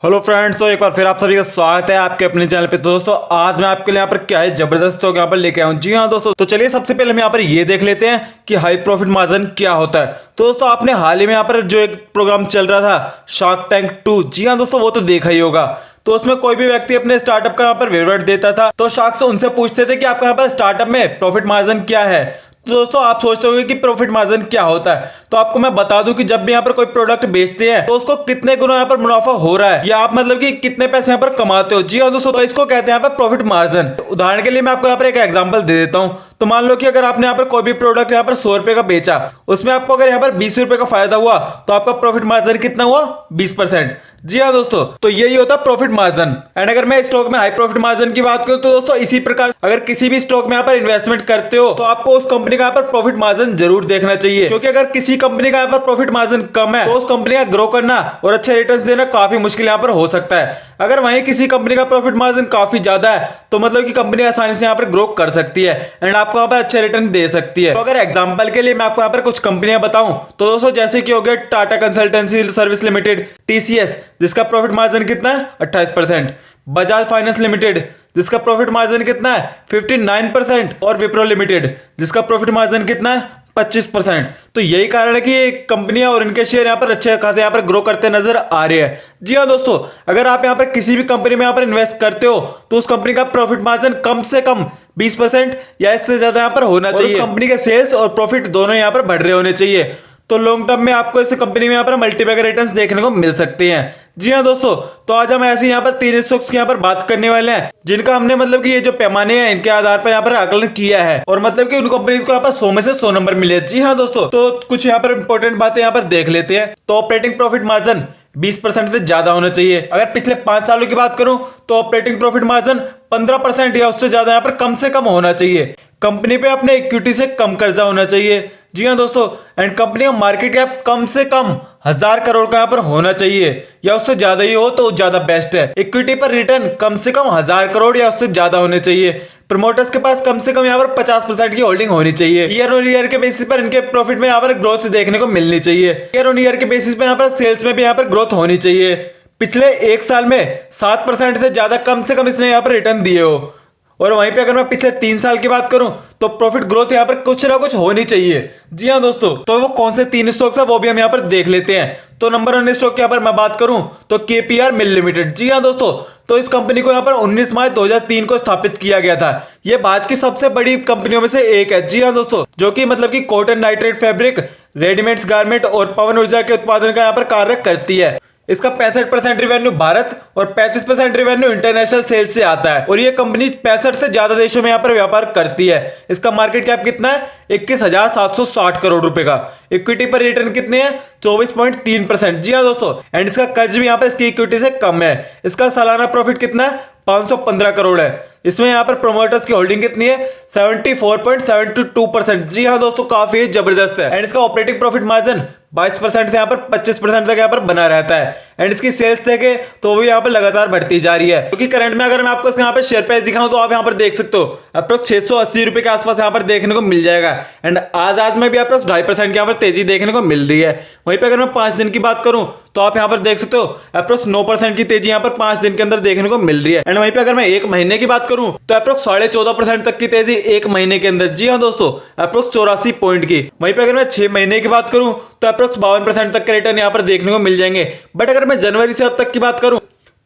Hello friends, तो एक बार फिर आप सभी का स्वागत है आपके अपने चैनल पे। तो दोस्तों आज मैं आपके लिए यहाँ पर क्या है जबरदस्त तो यहाँ पर लेके आया हूँ। जी हाँ दोस्तों, तो चलिए सबसे पहले हम यहाँ पर ये देख लेते हैं कि हाई प्रॉफिट मार्जिन क्या होता है। तो दोस्तों आपने हाल ही में यहाँ पर जो एक प्रोग्राम चल रहा था शार्क टैंक 2, जी हाँ दोस्तों वो तो देखा ही होगा। तो उसमें कोई भी व्यक्ति अपने स्टार्टअप का यहाँ पर विवरण देता था, तो शार्क से उनसे पूछते थे कि आपका यहाँ पर स्टार्टअप में प्रॉफिट मार्जिन क्या है। तो दोस्तों आप सोचते होंगे कि प्रॉफिट मार्जिन क्या होता है, तो आपको मैं बता दूं कि जब भी यहाँ पर कोई प्रोडक्ट बेचते हैं तो उसको कितने गुना यहाँ पर मुनाफा हो रहा है, या आप मतलब कि कितने पैसे यहाँ पर कमाते हो। जी हाँ दोस्तों, तो इसको कहते हैं यहाँ पर प्रॉफिट मार्जिन। उदाहरण के लिए मैं आपको यहाँ पर एक एग्जांपल दे देता हूँ। तो मान लो कि अगर आपने यहाँ पर कोई भी प्रोडक्ट यहाँ पर 100 रुपए का बेचा, उसमें आपको अगर यहाँ पर 20 रुपए का फायदा हुआ, तो आपका प्रॉफिट मार्जिन कितना हुआ? 20%। जी हाँ दोस्तों, तो यही होता है प्रॉफिट मार्जिन। एंड अगर मैं स्टॉक में हाई प्रॉफिट मार्जिन की बात करूं तो दोस्तों इसी प्रकार अगर किसी भी स्टॉक में यहाँ पर इन्वेस्टमेंट करते हो तो आपको उस कंपनी का यहाँ पर प्रॉफिट मार्जिन जरूर देखना चाहिए, क्योंकि अगर किसी कंपनी का यहाँ पर प्रॉफिट मार्जिन कम है तो उस कंपनी का ग्रो करना और अच्छे रिटर्न देना काफी मुश्किल यहाँ पर हो सकता है। अगर वहीं किसी कंपनी का प्रॉफिट मार्जिन काफी ज्यादा है तो मतलब कि कंपनी आसानी से यहाँ पर ग्रो कर सकती है एंड आपको यहाँ पर अच्छे रिटर्न दे सकती है। तो अगर एग्जांपल के लिए मैं आपको यहाँ पर कुछ कंपनियां बताऊं तो दोस्तों जैसे कि हो गया Tata consultancy service limited, TCS जिसका प्रॉफिट मार्जिन कितना है 28%, बजाज फाइनेंस लिमिटेड जिसका प्रॉफिट मार्जिन कितना है 59%, और विप्रो लिमिटेड जिसका प्रॉफिट मार्जिन कितना है 25%। तो यही कारण है कि ये कंपनियां और इनके शेयर यहाँ पर अच्छे खासे यहाँ पर ग्रो करते नजर आ रहे हैं। जी हाँ दोस्तों, अगर आप यहाँ पर किसी भी कंपनी में यहाँ पर इन्वेस्ट करते हो तो उस कंपनी का प्रॉफिट मार्जिन कम से कम 20% या इससे ज्यादा यहाँ पर होना चाहिए। कंपनी के सेल्स और प्रॉफिट दोनों यहाँ पर बढ़ रहे होने चाहिए, तो लॉन्ग टर्म में आपको इस कंपनी में यहाँ पर मल्टीपैकर रिटर्न्स देखने को मिल सकते हैं। जी हाँ दोस्तों, तो आज हम ऐसे यहाँ पर 3 स्टॉक्स की यहाँ पर बात करने वाले हैं जिनका हमने मतलब कि ये जो पैमाने हैं इनके आधार पर यहाँ पर आकलन किया है, और मतलब कि उन कंपनीज को यहाँ पर 100 में से 100 नंबर मिले। जी हाँ दोस्तों, तो कुछ यहाँ पर इंपॉर्टेंट बातें यहाँ पर देख लेते हैं। तो ऑपरेटिंग प्रॉफिट मार्जिन 20% से ज्यादा होना चाहिए। अगर पिछले 5 सालों की बात करूं तो ऑपरेटिंग प्रॉफिट मार्जिन 15% या उससे ज्यादा यहाँ पर कम से कम होना चाहिए। कंपनी पे अपने इक्विटी से कम कर्जा होना चाहिए। जी हाँ दोस्तों, एंड कंपनी का मार्केट कैप कम से कम 1000 करोड़ का यहाँ पर होना चाहिए या उससे ज्यादा ही हो तो ज्यादा बेस्ट है। इक्विटी पर रिटर्न कम से कम 1000 करोड़ या उससे ज्यादा होने चाहिए। प्रमोटर्स के पास कम से कम यहाँ पर 50% की होल्डिंग होनी चाहिए। ईयर ऑन ईयर के बेसिस पर इनके प्रॉफिट में यहाँ पर ग्रोथ देखने को मिलनी चाहिए। ईयर ऑन ईयर के बेसिस पे यहाँ पर सेल्स में भी यहाँ पर ग्रोथ होनी चाहिए। पिछले 1 साल में 7% से ज्यादा कम से कम इसने यहाँ पर रिटर्न दिए हो। और वहीं पे अगर मैं पिछले 3 साल की बात करूं तो प्रॉफिट ग्रोथ यहाँ पर कुछ ना कुछ होनी चाहिए। जी हाँ दोस्तों, तो वो कौन से 3 स्टॉक्स है वो भी हम यहाँ पर देख लेते हैं। तो नंबर 1 स्टॉक की यहाँ पर मैं बात करूं तो केपीआर मिल लिमिटेड। जी हाँ दोस्तों, तो इस कंपनी को यहाँ पर 19 मार्च 2003 को स्थापित किया गया था। ये भारत की सबसे बड़ी कंपनियों में से एक है। जी हाँ दोस्तों, जो कि मतलब कि cotton nitrate fabric, readymades garment और पवन ऊर्जा के उत्पादन का यहाँ पर कार्य करती है। इसका 65% रेवेन्यू भारत और 35% रेवेन्यू इंटरनेशनल सेल्स से आता है, और ये कंपनी 65 से ज्यादा देशों में यहाँ पर व्यापार करती है। इसका मार्केट कैप कितना है? 21,760 करोड़ रुपए का। इक्विटी पर रिटर्न कितने हैं? 24.3%। जी हाँ दोस्तों, एंड इसका कर्ज भी यहाँ पर इसकी इक्विटी से कम है। इसका सालाना प्रॉफिट कितना है? 515 करोड़ है। इसमें यहाँ पर प्रोमोटर्स की होल्डिंग कितनी है? 74.72%। जी हाँ दोस्तों, काफी जबरदस्त है। एंड इसका ऑपरेटिंग प्रॉफिट मार्जिन 22% से यहाँ पर 25% तक यहाँ पर बना रहता है। एंड इसकी सेल्स देखे तो भी यहाँ पर लगातार बढ़ती जा रही है, क्योंकि करंट में अगर मैं आपको यहाँ पे शेयर प्राइस दिखाऊं तो आप यहाँ पर देख सकते हो अप्रोक्स 680 रुपए के आसपास यहाँ पर देखने को मिल जाएगा। एंड आज में भी अप्रोक्स 2.5% की यहाँ पर तेजी देखने को मिल रही है। वहीं पर अगर मैं 5 दिन की बात करूं तो आप यहाँ पर देख सकते हो अप्रोक्स 9% की तेजी यहाँ पर 5 दिन के अंदर देखने को मिल रही है। एंड वहीं पे अगर मैं 1 महीने की बात करूं तो अप्रोक्स 14.5% तक की तेजी 1 महीने के अंदर। जी हाँ दोस्तों, अप्रोक्स 84 पॉइंट की। वहीं पे अगर मैं 6 महीने की बात करूं तो अप्रोक्स 52% तक के रिटर्न यहाँ पर देखने को मिल जाएंगे। बट अगर मैं जनवरी से अब तक की बात करूं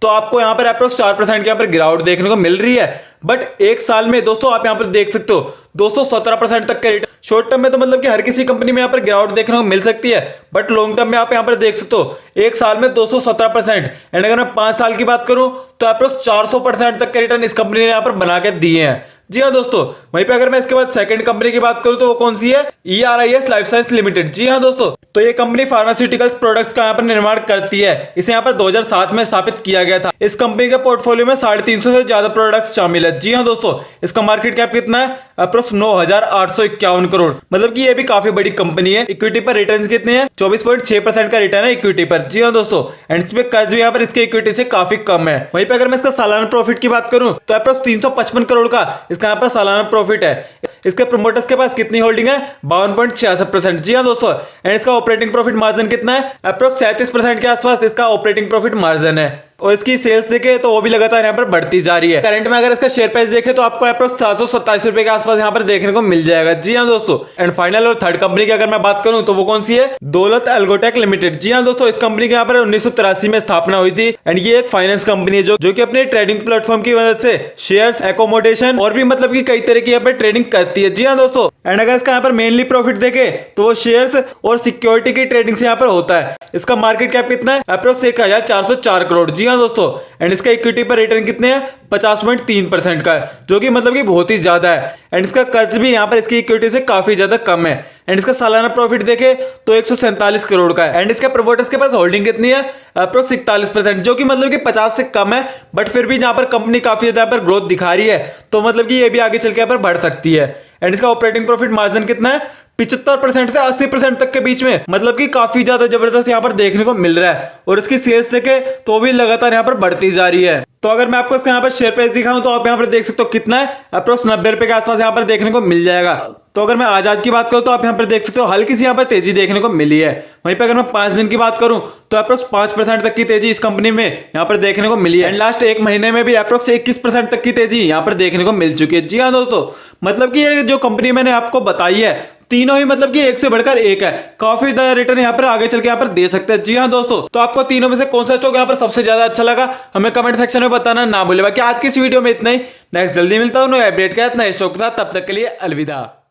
तो आपको यहाँ पर अप्रोक्स 4% की यहाँ पर गिरावट देखने को मिल रही है। बट 1 साल में दोस्तों आप यहाँ पर देख सकते हो 217% तक के रिटर्न। शॉर्ट टर्म में तो मतलब कि हर किसी कंपनी में यहाँ पर गिरावट देखने को मिल सकती है, बट लॉन्ग टर्म में आप यहाँ पर देख सकते हो 1 साल में 217%। एंड अगर मैं 5 साल की बात करूं तो अप्रोक्स 400% तक के रिटर्न इस कंपनी ने यहाँ पर बना के दिए हैं। जी हाँ दोस्तों, वहीं पे अगर मैं इसके बाद सेकंड कंपनी की बात करूं तो वो कौन सी है? ERIS life science limited. जी हाँ दोस्तों, तो ये कंपनी फार्मास्यूटिकल्स प्रोडक्ट्स का यहाँ पर निर्माण करती है। इसे यहाँ पर 2007 में स्थापित किया गया था। इस कंपनी के पोर्टफोलियो में 350 से ज्यादा प्रोडक्ट्स शामिल है। जी हाँ दोस्तों, इसका मार्केट कैप कितना है? अप्रोक्स 9,851 करोड़। मतलब कि ये भी काफी बड़ी कंपनी है। इक्विटी पर रिटर्न कितने हैं? 24.6% का रिटर्न है इक्विटी पर। जी हाँ दोस्तों, एंड इसमें कर्ज भी यहाँ पर इसके इक्विटी से काफी कम है। वहीं पे अगर मैं इसका सालाना प्रॉफिट की बात करूं तो अप्रोक्स 355 करोड़ का इसका यहाँ पर सालाना प्रॉफिट है। इसके प्रमोटर्स के पास कितनी होल्डिंग है? 52.66%। जी हाँ दोस्तों, एंड इसका ऑपरेटिंग प्रॉफिट मार्जिन कितना है? अप्रोक्स 37% के आसपास इसका ऑपरेटिंग प्रॉफिट मार्जिन है। और इसकी सेल्स देखे तो वो भी लगातार यहाँ पर बढ़ती जा रही है। करंट में अगर इसका शेयर प्राइस देखे तो आपको अप्रोक्स 727 रुपए के आसपास यहाँ पर देखने को मिल जाएगा। जी हाँ दोस्तों। एंड फाइनल और थर्ड कंपनी की अगर मैं बात करूं तो वो कौन सी है, दौलत एल्गोटेक लिमिटेड। जी हाँ दोस्तों, इस कंपनी के यहाँ पर 1983 में स्थापना हुई थी एंड ये एक फाइनेंस कंपनी है जो कि अपने ट्रेडिंग प्लेटफॉर्म की मदद से शेयर्स, एकोमोडेशन और भी मतलब की कई तरह की यहाँ पर ट्रेडिंग करती है। जी हाँ दोस्तों। एंड अगर इसका यहाँ पर मेनली प्रॉफिट देखे तो वो शेयर्स और सिक्योरिटी की ट्रेडिंग से यहाँ पर होता है। इसका मार्केट कैप कितना है, अप्रोक्स 1404 करोड़। जी हाँ दोस्तों। एंड इसका इक्विटी पर रिटर्न कितने हैं, 50.3% का है, जो कि मतलब कि बहुत ही ज्यादा है। एंड इसका कर्ज भी यहाँ पर इसकी इक्विटी से काफी ज्यादा कम है। एंड इसका सालाना प्रॉफिट देखे तो 147 करोड़ का है। एंड इसके प्रमोटर्स के पास होल्डिंग कितनी है, अप्रोक्स 41%, जो कि मतलब कि 50 से कम है, बट फिर भी यहाँ पर कंपनी काफी ज्यादा यहाँ पर ग्रोथ दिखा रही है, तो मतलब कि ये भी आगे चल के यहाँ पर बढ़ सकती है। एंड इसका ऑपरेटिंग प्रॉफिट मार्जिन कितना है, 75% से 80% तक के बीच में, मतलब कि काफी ज्यादा जबरदस्त यहाँ पर देखने को मिल रहा है। और इसकी सेल्स देखे तो भी लगातार यहाँ पर बढ़ती जा रही है। तो अगर मैं आपको इसका यहाँ पर शेयर प्राइस दिखाऊं तो आप यहाँ पर देख सकते हो कितना है, अप्रोक्स 90 रुपए के आसपास यहाँ पर देखने को मिल जाएगा। तो अगर मैं आज की बात करूं तो आप यहाँ पर देख सकते हो हल्की सी यहाँ पर तेजी देखने को मिली है। वहीं पे अगर मैं 5 दिन की बात करूं तो अप्रोक्स 5% तक की तेजी इस कंपनी में यहाँ पर देखने को मिली है। एंड लास्ट एक महीने में भी अप्रोक्स 21% तक की तेजी यहाँ पर देखने को मिल चुकी है। जी हाँ दोस्तों, मतलब कि ये जो कंपनी मैंने आपको बताई है तीनों ही मतलब कि एक से बढ़कर एक है, काफी ज्यादा रिटर्न यहाँ पर आगे चल के यहाँ पर दे सकते हैं। जी हाँ दोस्तों, तो आपको तीनों में से कौन सा स्टॉक यहाँ पर सबसे ज्यादा अच्छा लगा हमें कमेंट सेक्शन में बताना ना भूले। बाकी आज की इस वीडियो में इतना ही, नेक्स्ट जल्दी मिलता हूँ नए अपडेट के साथ नए स्टॉक के साथ, तब तक के लिए अलविदा।